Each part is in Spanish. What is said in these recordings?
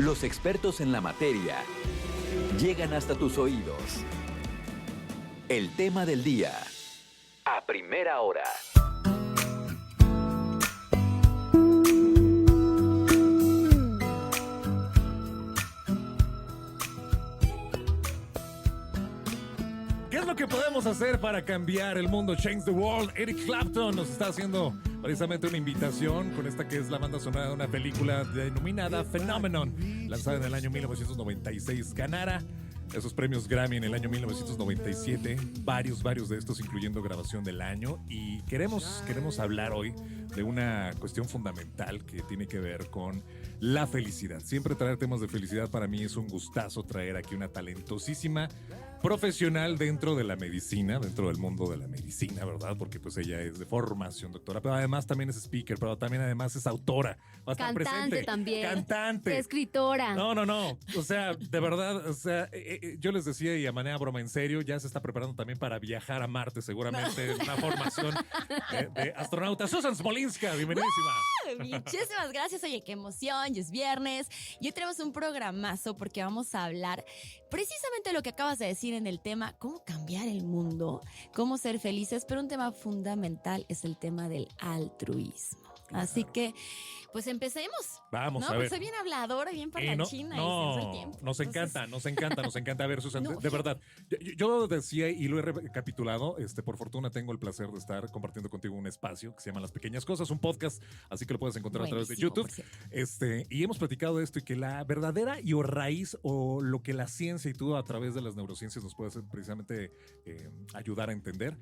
Los expertos en la materia llegan hasta tus oídos. El tema del día, a primera hora. ¿Qué es lo que podemos hacer para cambiar el mundo? Change the World. Eric Clapton nos está haciendo precisamente una invitación con esta que es la banda sonora de una película denominada Phenomenon, lanzada en el año 1996. Ganara esos premios Grammy en el año 1997, varios de estos, incluyendo grabación del año. Y queremos hablar hoy de una cuestión fundamental que tiene que ver con la felicidad. Siempre traer temas de felicidad para mí es un gustazo. Traer aquí una talentosísima profesional dentro de la medicina, dentro del mundo de la medicina, ¿verdad? Porque pues ella es de formación doctora, pero además también es speaker, pero también además es autora. Va a estar Cantante presente. también. Cantante. Escritora. No. O sea, de verdad, o sea, yo les decía y a manera broma, en serio, ya se está preparando también para viajar a Marte, seguramente, una formación de astronauta. Susan Smolinska, bienvenidísima. Muchísimas gracias. Oye, qué emoción, ya es viernes. Y hoy tenemos un programazo porque vamos a hablar precisamente lo que acabas de decir en el tema, cómo cambiar el mundo, cómo ser felices, pero un tema fundamental es el tema del altruismo. Claro. Así que, pues empecemos. Vamos a ver. Pues soy bien habladora, bien parlanchina. Nos encanta. A ver, Susan, de verdad. Yo decía y lo he recapitulado, por fortuna tengo el placer de estar compartiendo contigo un espacio que se llama Las Pequeñas Cosas, un podcast, así que lo puedes encontrar a través de YouTube. Y hemos platicado de esto y que la verdadera raíz o lo que la ciencia y tú a través de las neurociencias nos puede hacer precisamente ayudar a entender.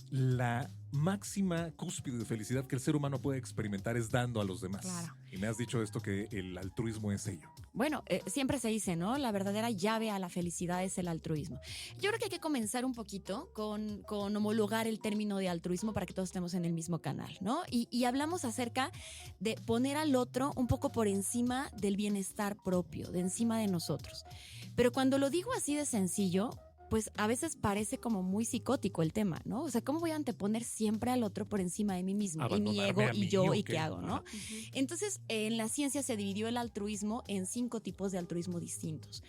La máxima cúspide de felicidad que el ser humano puede experimentar es dando a los demás. Claro. Y me has dicho esto, que el altruismo es ello. Bueno, siempre se dice, ¿no? La verdadera llave a la felicidad es el altruismo. Yo creo que hay que comenzar un poquito con homologar el término de altruismo para que todos estemos en el mismo canal, ¿no? Y hablamos acerca de poner al otro un poco por encima del bienestar propio, de encima de nosotros. Pero cuando lo digo así de sencillo, pues a veces parece como muy psicótico el tema, ¿no? O sea, ¿cómo voy a anteponer siempre al otro por encima de mí mismo? Y mi ego, y yo, y qué hago, ¿no? Entonces, en la ciencia se dividió el altruismo en 5 tipos de altruismo distintos.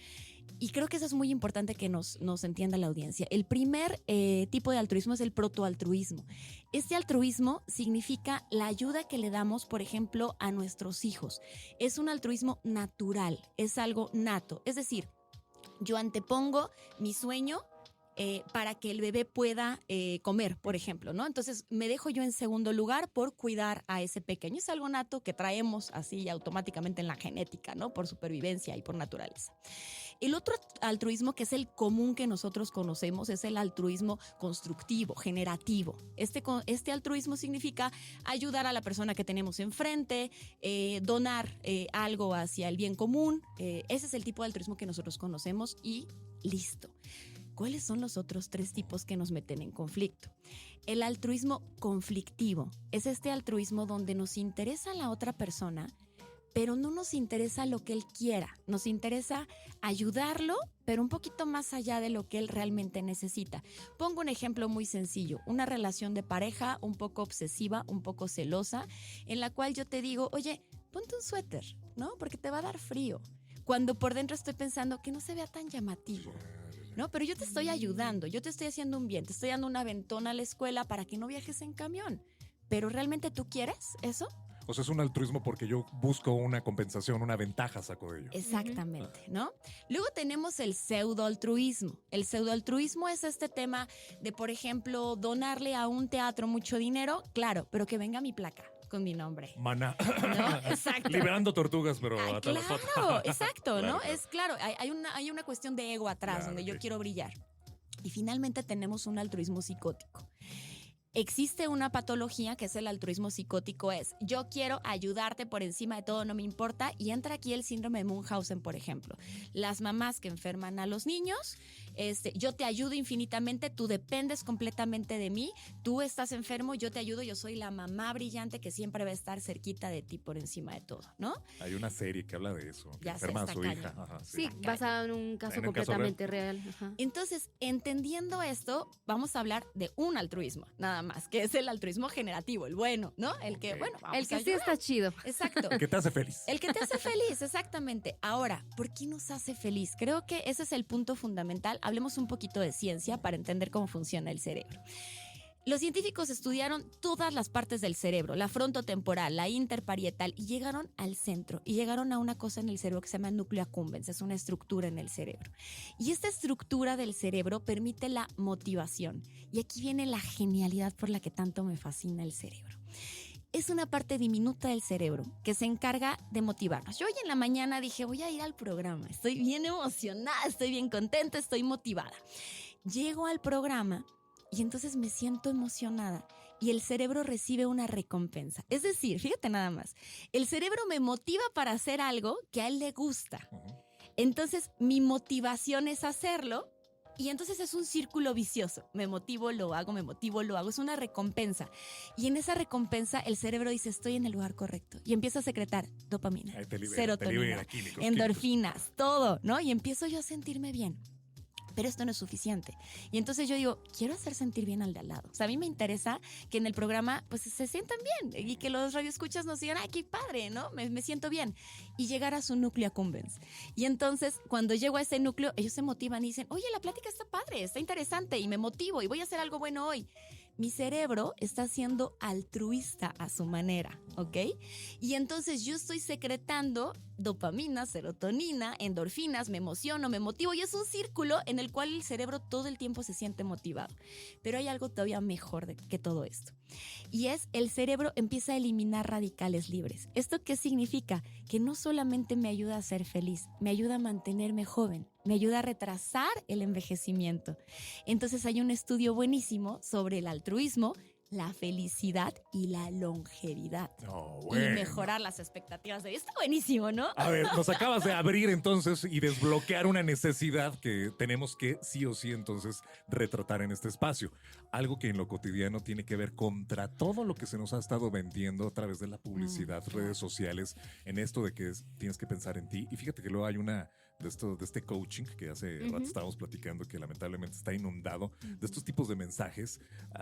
Y creo que eso es muy importante que nos entienda la audiencia. El primer tipo de altruismo es el protoaltruismo. Este altruismo significa la ayuda que le damos, por ejemplo, a nuestros hijos. Es un altruismo natural, es algo nato. Es decir, yo antepongo mi sueño para que el bebé pueda comer, por ejemplo, ¿no? Entonces me dejo yo en segundo lugar por cuidar a ese pequeño. Es algo nato que traemos así automáticamente en la genética, ¿no? Por supervivencia y por naturaleza. El otro altruismo, que es el común que nosotros conocemos, es el altruismo constructivo, generativo. Este altruismo significa ayudar a la persona que tenemos enfrente, donar algo hacia el bien común. Ese es el tipo de altruismo que nosotros conocemos y listo. ¿Cuáles son los otros 3 tipos que nos meten en conflicto? El altruismo conflictivo es este altruismo donde nos interesa la otra persona, pero no nos interesa lo que él quiera. Nos interesa ayudarlo, pero un poquito más allá de lo que él realmente necesita. Pongo un ejemplo muy sencillo. Una relación de pareja un poco obsesiva, un poco celosa, en la cual yo te digo, oye, ponte un suéter, ¿no? Porque te va a dar frío. Cuando por dentro estoy pensando que no se vea tan llamativo, ¿no? Pero yo te estoy ayudando, yo te estoy haciendo un bien, te estoy dando una ventona a la escuela para que no viajes en camión. ¿Pero realmente tú quieres eso? O sea, es un altruismo porque yo busco una compensación, una ventaja saco de ello. Exactamente, ¿no? Luego tenemos el pseudoaltruismo. El pseudoaltruismo es este tema de, por ejemplo, donarle a un teatro mucho dinero, claro, pero que venga mi placa con mi nombre. Maná. ¿No? Exacto. Liberando tortugas, pero claro, exacto, claro, ¿no? Es claro, hay una cuestión de ego atrás, claro, donde yo quiero brillar. Y finalmente tenemos un altruismo psicótico. Existe una patología que es el altruismo psicótico, es yo quiero ayudarte por encima de todo, no me importa, y entra aquí el síndrome de Munchausen, por ejemplo. Las mamás que enferman a los niños, yo te ayudo infinitamente, tú dependes completamente de mí, tú estás enfermo, yo te ayudo, yo soy la mamá brillante que siempre va a estar cerquita de ti por encima de todo, ¿no? Hay una serie que habla de eso, que ya enferma a su hija. Ajá, sí, basada en un caso completamente real. Ajá. Entonces, entendiendo esto, vamos a hablar de un altruismo, nada nada más, que es el altruismo generativo, el bueno, ¿no? El que, bueno, vamos El que a sí ayudar. está chido. Exacto. El que te hace feliz. El que te hace feliz, exactamente. Ahora, ¿por qué nos hace feliz? Creo que ese es el punto fundamental. Hablemos un poquito de ciencia para entender cómo funciona el cerebro. Los científicos estudiaron todas las partes del cerebro, la frontotemporal, la interparietal, y llegaron al centro, y llegaron a una cosa en el cerebro que se llama núcleo accumbens, es una estructura en el cerebro. Y esta estructura del cerebro permite la motivación. Y aquí viene la genialidad por la que tanto me fascina el cerebro. Es una parte diminuta del cerebro que se encarga de motivarnos. Yo hoy en la mañana dije, voy a ir al programa, estoy bien emocionada, estoy bien contenta, estoy motivada. Llego al programa y entonces me siento emocionada y el cerebro recibe una recompensa. Es decir, fíjate nada más, el cerebro me motiva para hacer algo que a él le gusta. Entonces mi motivación es hacerlo y entonces es un círculo vicioso. Me motivo, lo hago, me motivo, lo hago. Es una recompensa. Y en esa recompensa el cerebro dice, estoy en el lugar correcto. Y empieza a secretar dopamina, serotonina, endorfinas, todo, ¿no? Y empiezo yo a sentirme bien. Pero esto no es suficiente. Y entonces yo digo, quiero hacer sentir bien al de al lado. O sea, a mí me interesa que en el programa pues se sientan bien y que los radioescuchas nos digan, ¡ay, qué padre!, ¿no? Me siento bien. Y llegar a su núcleo accumbens. Y entonces, cuando llego a ese núcleo, ellos se motivan y dicen, oye, la plática está padre, está interesante y me motivo y voy a hacer algo bueno hoy. Mi cerebro está siendo altruista a su manera, ¿ok? Y entonces yo estoy secretando dopamina, serotonina, endorfinas, me emociono, me motivo y es un círculo en el cual el cerebro todo el tiempo se siente motivado. Pero hay algo todavía mejor que todo esto. Y es el cerebro empieza a eliminar radicales libres. ¿Esto qué significa? Que no solamente me ayuda a ser feliz, me ayuda a mantenerme joven, me ayuda a retrasar el envejecimiento. Entonces hay un estudio buenísimo sobre el altruismo, la felicidad y la longevidad. Bueno. Y mejorar las expectativas de vida. Está buenísimo, ¿no? A ver, nos acabas de abrir entonces y desbloquear una necesidad que tenemos que sí o sí entonces retratar en este espacio. Algo que en lo cotidiano tiene que ver contra todo lo que se nos ha estado vendiendo a través de la publicidad, redes sociales, en esto de que tienes que pensar en ti. Y fíjate que luego hay una de este coaching que hace rato estábamos platicando, que lamentablemente está inundado de estos tipos de mensajes.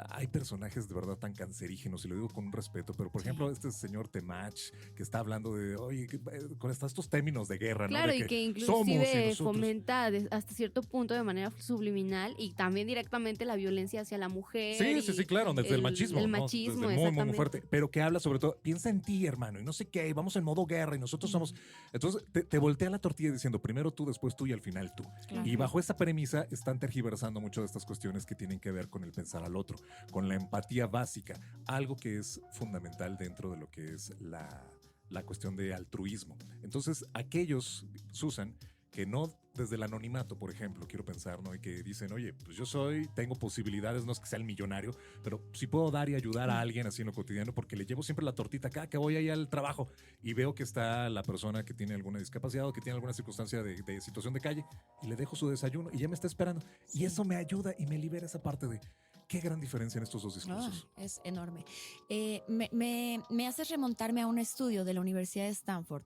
Hay personajes de verdad tan cancerígenos, y lo digo con un respeto, pero por ejemplo este señor Temach que está hablando de, oye, con estos términos de guerra, claro, ¿no? De y que somos y inclusive nosotros. fomenta hasta cierto punto de manera subliminal y también directamente la violencia hacia la mujer. Sí, claro, desde el machismo. El ¿no? machismo, desde muy fuerte, pero que habla sobre todo, piensa en ti, hermano, y no sé qué, vamos en modo guerra y nosotros somos. Entonces te voltea la tortilla diciendo, primero tú, después tú y al final tú. Claro. Y bajo esa premisa están tergiversando mucho de estas cuestiones que tienen que ver con el pensar al otro, con la empatía básica, algo que es fundamental dentro de lo que es la cuestión de altruismo. Entonces, aquellos, Susan, que no desde el anonimato, por ejemplo, quiero pensar, ¿no? Y que dicen, oye, pues yo tengo posibilidades, no es que sea el millonario, pero sí puedo dar y ayudar a alguien así en lo cotidiano, porque le llevo siempre la tortita acá, que voy ahí al trabajo y veo que está la persona que tiene alguna discapacidad o que tiene alguna circunstancia de situación de calle, y le dejo su desayuno y ya me está esperando. Y eso me ayuda y me libera esa parte de qué gran diferencia en estos dos discursos. Es enorme. Me haces remontarme a un estudio de la Universidad de Stanford,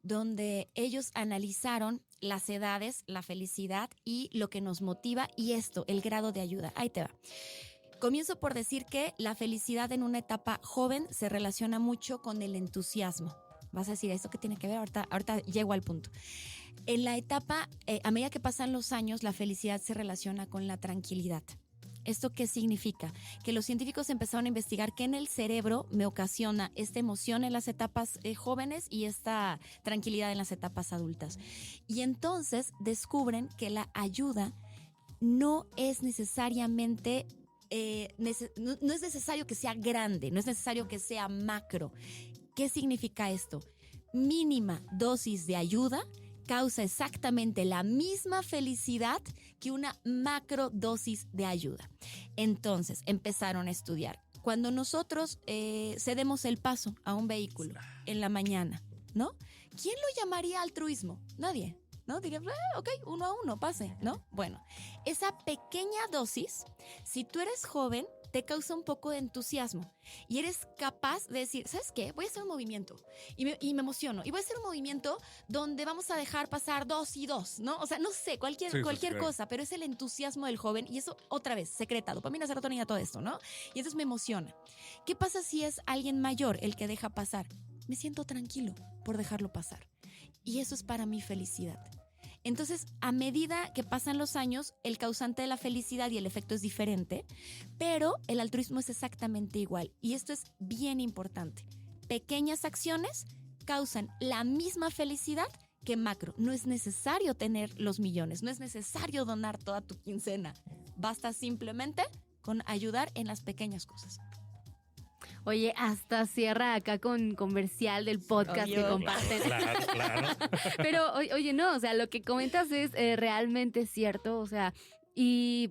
donde ellos analizaron las edades, la felicidad y lo que nos motiva, y el grado de ayuda. Ahí te va. Comienzo por decir que la felicidad en una etapa joven se relaciona mucho con el entusiasmo. Vas a decir, ¿esto qué tiene que ver? Ahorita llego al punto. En la etapa, a medida que pasan los años, la felicidad se relaciona con la tranquilidad. ¿Esto qué significa? Que los científicos empezaron a investigar qué en el cerebro me ocasiona esta emoción en las etapas jóvenes y esta tranquilidad en las etapas adultas. Y entonces descubren que la ayuda no es necesariamente, no es necesario que sea grande, no es necesario que sea macro. ¿Qué significa esto? Mínima dosis de ayuda causa exactamente la misma felicidad que una macrodosis de ayuda. Entonces empezaron a estudiar. Cuando nosotros cedemos el paso a un vehículo en la mañana, ¿no? ¿Quién lo llamaría altruismo? Nadie. ¿no? Diría, ok, 1 a 1, pase, ¿no? Bueno, esa pequeña dosis, si tú eres joven, te causa un poco de entusiasmo y eres capaz de decir, ¿sabes qué? Voy a hacer un movimiento y me emociono y voy a hacer un movimiento donde vamos a dejar pasar 2 y 2, ¿no? O sea, no sé, cualquier cosa, pero es el entusiasmo del joven y eso otra vez, secreta, dopamina, serotonina, todo esto, ¿no? Y entonces me emociona. ¿Qué pasa si es alguien mayor el que deja pasar? Me siento tranquilo por dejarlo pasar y eso es para mi felicidad. Entonces, a medida que pasan los años, el causante de la felicidad y el efecto es diferente, pero el altruismo es exactamente igual. Y esto es bien importante. Pequeñas acciones causan la misma felicidad que macro. No es necesario tener los millones, no es necesario donar toda tu quincena. Basta simplemente con ayudar en las pequeñas cosas. Oye, hasta cierra acá con comercial del podcast que comparten. Claro. Pero, oye, no, o sea, lo que comentas es realmente cierto, o sea, y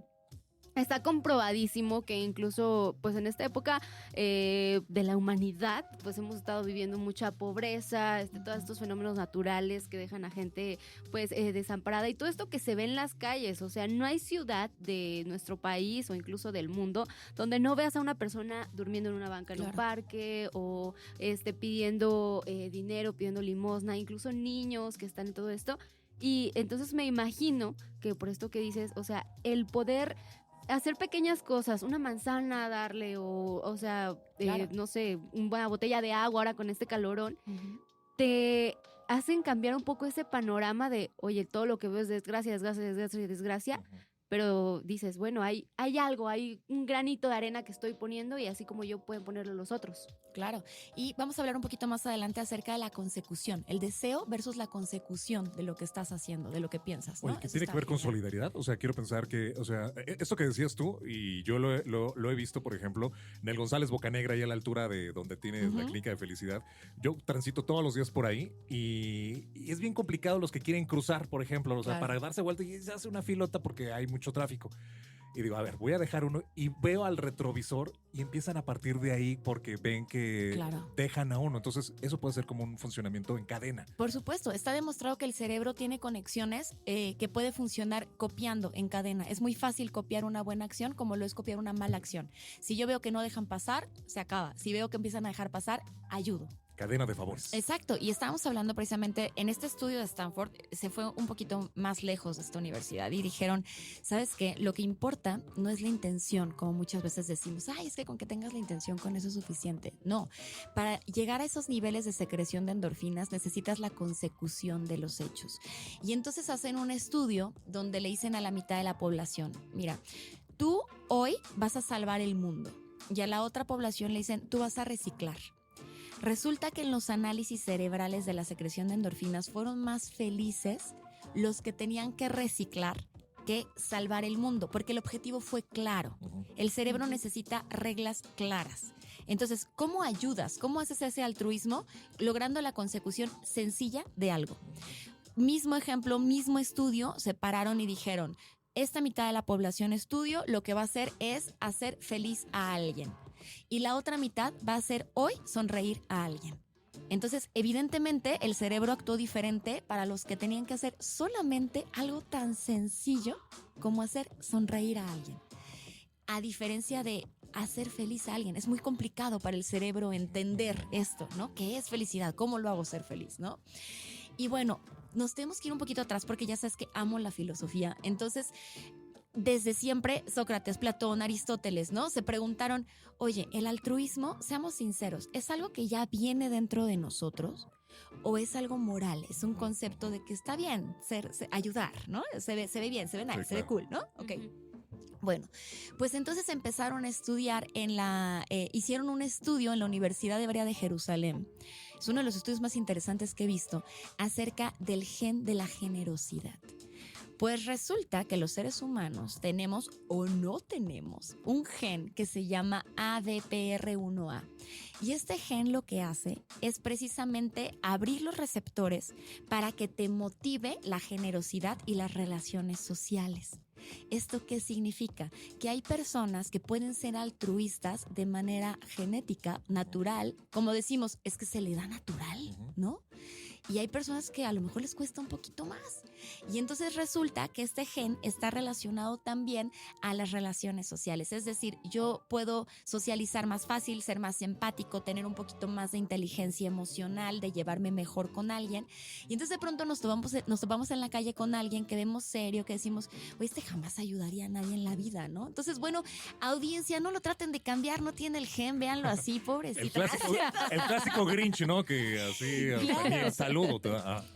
está comprobadísimo que incluso, pues en esta época de la humanidad, pues hemos estado viviendo mucha pobreza, todos estos fenómenos naturales que dejan a gente, pues, desamparada y todo esto que se ve en las calles. O sea, no hay ciudad de nuestro país o incluso del mundo donde no veas a una persona durmiendo en una banca en un parque o pidiendo dinero, pidiendo limosna, incluso niños que están en todo esto. Y entonces me imagino que por esto que dices, o sea, el poder hacer pequeñas cosas, una manzana darle o sea, no sé, una botella de agua ahora con este calorón, te hacen cambiar un poco ese panorama de, oye, todo lo que veo es desgracia, pero dices, bueno, hay algo, hay un granito de arena que estoy poniendo y así como yo pueden ponerlo los otros. Claro, y vamos a hablar un poquito más adelante acerca de la consecución, el deseo versus la consecución de lo que estás haciendo, de lo que piensas, ¿no? Oye, que tiene que ver con solidaridad, o sea, quiero pensar que, o sea, esto que decías tú, y yo lo he visto, por ejemplo, en el González Bocanegra, ahí a la altura de donde tienes la clínica de felicidad, yo transito todos los días por ahí y es bien complicado los que quieren cruzar, por ejemplo, o sea, para darse vuelta y se hace una filota porque hay mucho tráfico. Y digo, a ver, voy a dejar uno y veo al retrovisor y empiezan a partir de ahí porque ven que dejan a uno. Entonces, eso puede ser como un funcionamiento en cadena. Por supuesto, está demostrado que el cerebro tiene conexiones que puede funcionar copiando en cadena. Es muy fácil copiar una buena acción como lo es copiar una mala acción. Si yo veo que no dejan pasar, se acaba. Si veo que empiezan a dejar pasar, ayudo. Cadena de favores. Exacto, y estábamos hablando precisamente en este estudio de Stanford, se fue un poquito más lejos de esta universidad y dijeron, ¿sabes qué? Lo que importa no es la intención, como muchas veces decimos, ay, es que con que tengas la intención con eso es suficiente. No, para llegar a esos niveles de secreción de endorfinas necesitas la consecución de los hechos. Y entonces hacen un estudio donde le dicen a la mitad de la población, mira, tú hoy vas a salvar el mundo, y a la otra población le dicen, tú vas a reciclar. Resulta que en los análisis cerebrales de la secreción de endorfinas fueron más felices los que tenían que reciclar que salvar el mundo, porque el objetivo fue claro. El cerebro necesita reglas claras. Entonces, ¿cómo ayudas? ¿Cómo haces ese altruismo? Logrando la consecución sencilla de algo. Mismo ejemplo, mismo estudio, se pararon y dijeron, esta mitad de la población estudio lo que va a hacer es hacer feliz a alguien. Y la otra mitad va a ser hoy sonreír a alguien. Entonces, evidentemente, el cerebro actuó diferente para los que tenían que hacer solamente algo tan sencillo como hacer sonreír a alguien. A diferencia de hacer feliz a alguien, es muy complicado para el cerebro entender esto, ¿no? ¿Qué es felicidad? ¿Cómo lo hago ser feliz, no? Y bueno, nos tenemos que ir un poquito atrás porque ya sabes que amo la filosofía. Entonces, desde siempre, Sócrates, Platón, Aristóteles, ¿no? Se preguntaron, oye, ¿el altruismo, seamos sinceros, es algo que ya viene dentro de nosotros o es algo moral? Es un concepto de que está bien ayudar, ¿no? Se ve bien, se ve nice, se ve cool, ¿no? Ok. Bueno, pues entonces empezaron a estudiar hicieron un estudio en la Universidad Hebrea de Jerusalén. Es uno de los estudios más interesantes que he visto acerca del gen de la generosidad. Pues resulta que los seres humanos tenemos o no tenemos un gen que se llama ADPR1A. Y este gen lo que hace es precisamente abrir los receptores para que te motive la generosidad y las relaciones sociales. ¿Esto qué significa? Que hay personas que pueden ser altruistas de manera genética, natural, como decimos, es que se le da natural, ¿no? y hay personas que a lo mejor les cuesta un poquito más. Y entonces resulta que este gen está relacionado también a las relaciones sociales. Es decir, yo puedo socializar más fácil, ser más empático, tener un poquito más de inteligencia emocional, de llevarme mejor con alguien. Y entonces de pronto nos topamos en la calle con alguien que vemos serio, que decimos, oye, este jamás ayudaría a nadie en la vida, ¿no? Entonces, bueno, audiencia, no lo traten de cambiar, no tiene el gen, véanlo así, pobrecito. El clásico Grinch, ¿no? Que así, Claro. saludo.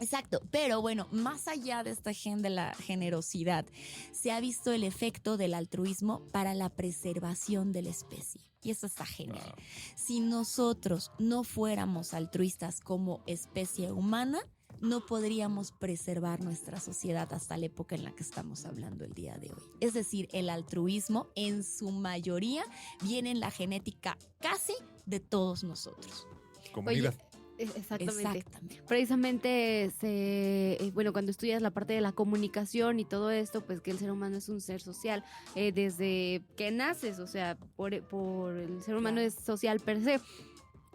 Exacto, pero bueno, más allá de este gen de la generosidad, se ha visto el efecto del altruismo para la preservación de la especie. Y eso está genial. Wow. Si nosotros no fuéramos altruistas como especie humana, no podríamos preservar nuestra sociedad hasta la época en la que estamos hablando el día de hoy. Es decir, el altruismo en su mayoría viene en la genética casi de todos nosotros. Comunidad. Exactamente. Exactamente. Precisamente, bueno, cuando estudias la parte de la comunicación y todo esto, pues que el ser humano es un ser social desde que naces, o sea, por el ser humano es social per se.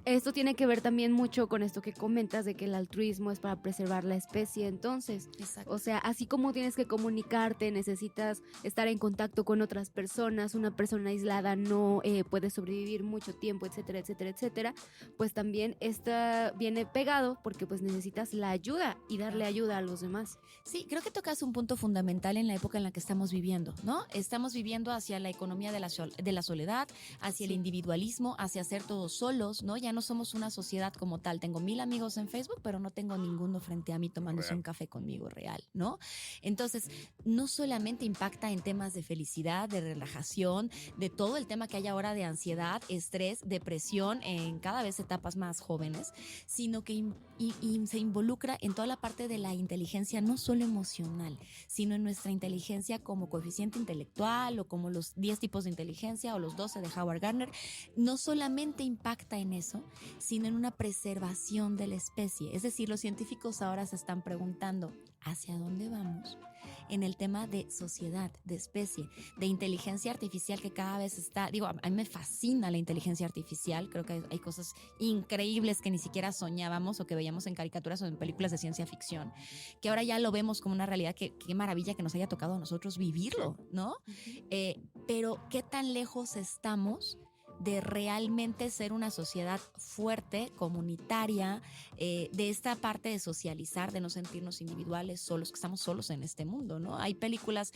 Esto tiene que ver también mucho con esto que comentas de que el altruismo es para preservar la especie. Entonces, Exacto. o sea, así como tienes que comunicarte, necesitas estar en contacto con otras personas, una persona aislada no puede sobrevivir mucho tiempo, etcétera, etcétera, etcétera, pues también esta viene pegado porque pues necesitas la ayuda y darle ayuda a los demás. Sí, creo que tocas un punto fundamental en la época en la que estamos viviendo, ¿no? Estamos viviendo hacia la economía de la soledad, hacia el individualismo, hacia ser todos solos, ¿no? Ya no somos una sociedad como tal. Tengo 1000 amigos en Facebook, pero no tengo ninguno frente a mí tomándose Real. un café conmigo real, ¿no? Entonces, no solamente impacta en temas de felicidad, de relajación, de todo el tema que hay ahora de ansiedad, estrés, depresión en cada vez etapas más jóvenes, sino que se involucra en toda la parte de la inteligencia, no solo emocional, sino en nuestra inteligencia como coeficiente intelectual o como los 10 tipos de inteligencia o los 12 de Howard Gardner. No solamente impacta en eso, sino en una preservación de la especie. Es decir, los científicos ahora se están preguntando ¿hacia dónde vamos? En el tema de sociedad, de especie, de inteligencia artificial que cada vez está, digo, a mí me fascina la inteligencia artificial, creo que hay cosas increíbles que ni siquiera soñábamos o que veíamos en caricaturas o en películas de ciencia ficción, que ahora ya lo vemos como una realidad, qué maravilla que nos haya tocado a nosotros vivirlo, ¿no? Pero ¿qué tan lejos estamos de realmente ser una sociedad fuerte, comunitaria, de esta parte de socializar, de no sentirnos individuales, solos, que estamos solos en este mundo, ¿no? Hay películas,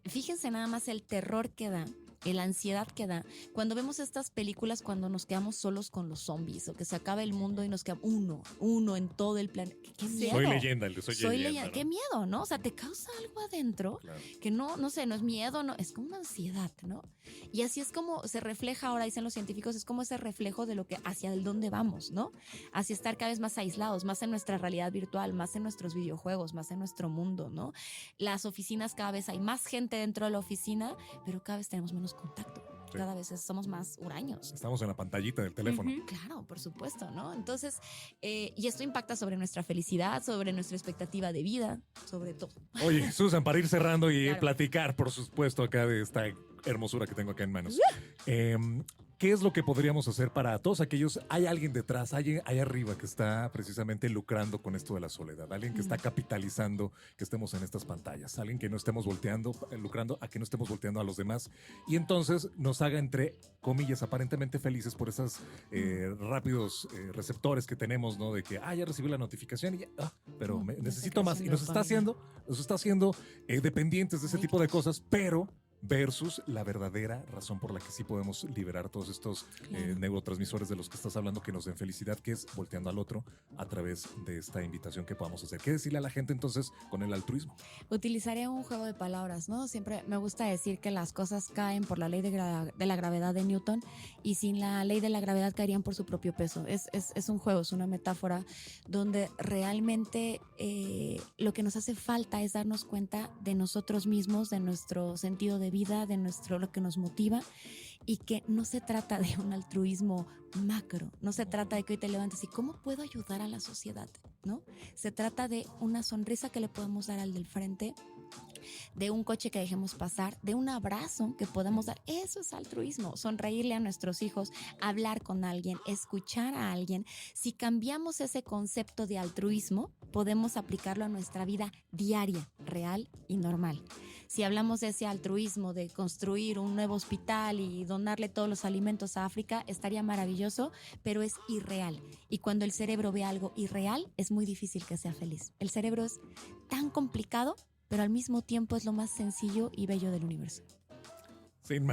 fíjense nada más el terror que da, la ansiedad que da, cuando vemos estas películas cuando nos quedamos solos con los zombies o que se acaba el mundo y nos queda uno en todo el planeta. ¡Qué miedo! Soy leyenda, el de soy leyenda, ¿no? ¡Qué miedo!, ¿no? O sea, te causa algo adentro Claro. que no sé, no es miedo, no, es como una ansiedad, ¿no? Y así es como se refleja ahora, dicen los científicos, es como ese reflejo de lo que hacia el dónde vamos, ¿no? Hacia estar cada vez más aislados, más en nuestra realidad virtual, más en nuestros videojuegos, más en nuestro mundo, ¿no? Las oficinas, cada vez hay más gente dentro de la oficina, pero cada vez tenemos menos contacto. Sí. Cada vez somos más huraños. Estamos en la pantallita del teléfono. Ujú. Claro, por supuesto, ¿no? Entonces, y esto impacta sobre nuestra felicidad, sobre nuestra expectativa de vida, sobre todo. Oye, Susan, para ir cerrando y Claro. platicar, por supuesto, acá de esta hermosura que tengo acá en manos. ¿Qué es lo que podríamos hacer para todos aquellos? Hay alguien detrás, alguien ahí arriba que está precisamente lucrando con esto de la soledad, alguien que está capitalizando que estemos en estas pantallas, alguien que no estemos volteando, lucrando a que no estemos volteando a los demás y entonces nos haga entre comillas aparentemente felices por esos rápidos receptores que tenemos, ¿no? De que, ya recibí la notificación y ya, pero Ya necesito está más y creciendo nos está haciendo dependientes de ese Ay, tipo de cosas, pero versus la verdadera razón por la que sí podemos liberar todos estos Claro. neurotransmisores de los que estás hablando que nos den felicidad, que es volteando al otro a través de esta invitación que podamos hacer. ¿Qué decirle a la gente entonces con el altruismo? Utilizaré un juego de palabras, ¿no? Siempre me gusta decir que las cosas caen por la ley de la gravedad de Newton y sin la ley de la gravedad caerían por su propio peso. Es un juego, es una metáfora donde realmente lo que nos hace falta es darnos cuenta de nosotros mismos, de nuestro sentido de vida, de lo que nos motiva y que no se trata de un altruismo macro, no se trata de que hoy te levantes y ¿cómo puedo ayudar a la sociedad? ¿No? Se trata de una sonrisa que le podemos dar al del frente, de un coche que dejemos pasar, de un abrazo que podamos dar. Eso es altruismo, sonreírle a nuestros hijos, hablar con alguien, escuchar a alguien. Si cambiamos ese concepto de altruismo, podemos aplicarlo a nuestra vida diaria, real y normal. Si hablamos de ese altruismo, de construir un nuevo hospital y donarle todos los alimentos a África, estaría maravilloso, pero es irreal. Y cuando el cerebro ve algo irreal, es muy difícil que sea feliz. El cerebro es tan complicado, pero al mismo tiempo es lo más sencillo y bello del universo. Sin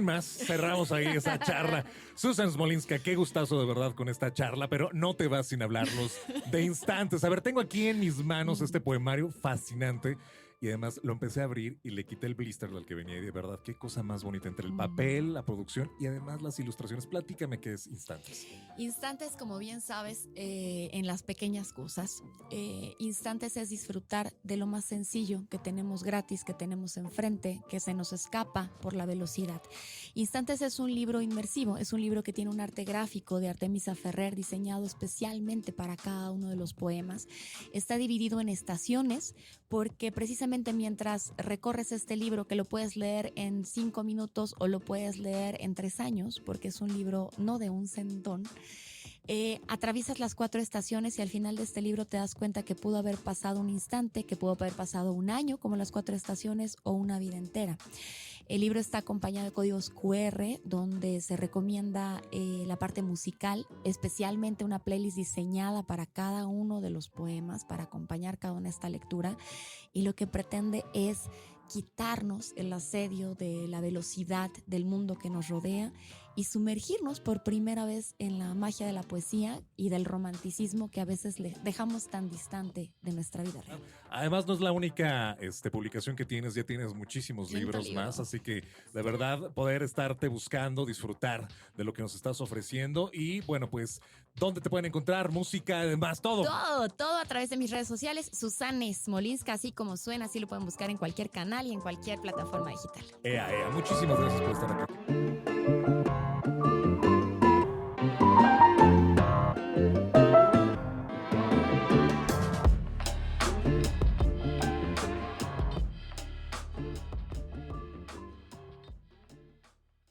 más, cerramos ahí esa charla. Susan Smolinska, qué gustazo de verdad con esta charla, pero no te vas sin hablarnos de Instantes. A ver, tengo aquí en mis manos este poemario fascinante y además lo empecé a abrir y le quité el blister del que venía y de verdad, qué cosa más bonita entre el papel, la producción y además las ilustraciones. Platícame qué es Instantes. Instantes, como bien sabes, en las pequeñas cosas. Instantes es disfrutar de lo más sencillo que tenemos gratis, que tenemos enfrente, que se nos escapa por la velocidad. Instantes es un libro inmersivo, es un libro que tiene un arte gráfico de Artemisa Ferrer diseñado especialmente para cada uno de los poemas. Está dividido en estaciones porque precisamente mientras recorres este libro, que lo puedes leer en 5 minutos o lo puedes leer en 3 años, porque es un libro no de un centón, atraviesas las 4 estaciones y al final de este libro te das cuenta que pudo haber pasado un instante, que pudo haber pasado un año, como las 4 estaciones, o una vida entera. El libro está acompañado de códigos QR donde se recomienda la parte musical, especialmente una playlist diseñada para cada uno de los poemas, para acompañar cada una de esta lectura. Y lo que pretende es quitarnos el asedio de la velocidad del mundo que nos rodea y sumergirnos por primera vez en la magia de la poesía y del romanticismo que a veces le dejamos tan distante de nuestra vida real. Además, no es la única publicación que tienes, ya tienes muchísimos libros más, así que de verdad poder estarte buscando, disfrutar de lo que nos estás ofreciendo y bueno, pues, ¿dónde te pueden encontrar? Música, además, todo. Todo a través de mis redes sociales, Susan Smolinska, así como suena, así lo pueden buscar en cualquier canal y en cualquier plataforma digital. Muchísimas gracias por estar aquí.